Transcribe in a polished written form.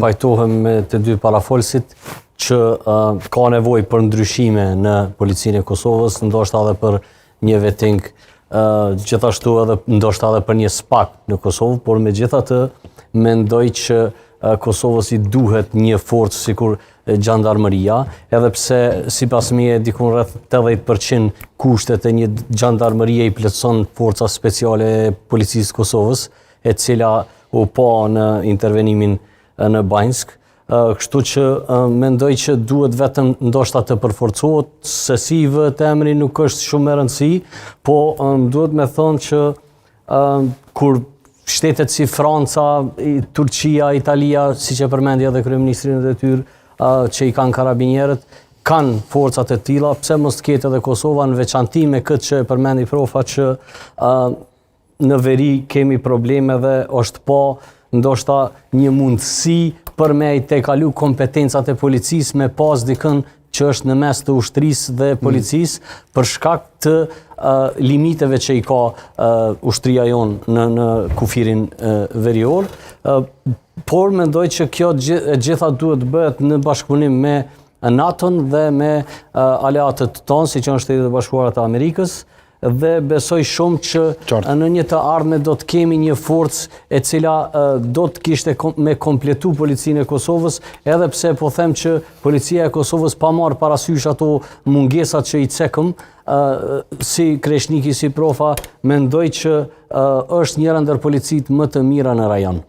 pajtohem me të dy parafolësit që ka nevojë për ndryshime në Policinë e Kosovës, ndoshta edhe për një vetting, gjithashtu edhe ndoshta edhe për një SPAK në Kosovë, por megjithatë mendoj që Kosovës i duhet një forcë sikur Gjandarmëria, edhe pse sipas meje dikun rreth 80% kushtet e një Gjandarmërie i plotëson Forca Speciale e Policisë Kosovës, e cila u pa në intervenimin në Banjsk. Kështu që mendoj që duhet vetëm ndoshta të përforcohet, se si vët emri nuk është shumë e rëndësi, po duhet me thonë që kur shtetet si Franca, Turqia, Italia, siç e përmendi edhe kryeministri në detyrë, që i kanë karabinjerët, kanë forcat e tilla, pse mos ketë edhe Kosova, në veçanti me këtë që e përmendi profa që në veri kemi probleme dhe është pa ndoshta një mundësi për me i tejkalu kompetencat e policisë me pas dikën që është në mes të ushtrisë dhe policisë për shkak të limiteve që i ka ushtria jonë në kufirin verior. Por mendoj që kjo gjitha duhet bëhet në bashkëpunim me NATO-n dhe me aleatët tonë, si që në Shtetet e Bashkuara të Amerikës, dhe besoj shumë që në një të ardhme do të kemi një forcë e cila do të kishte me kompletu Policinë e Kosovës, edhe pse po them që Policia e Kosovës pa marrë parasysh ato mungesat që i cekëm, si Kreshniki, si profa, mendoj që është njëra ndër policit më të mira në rajon.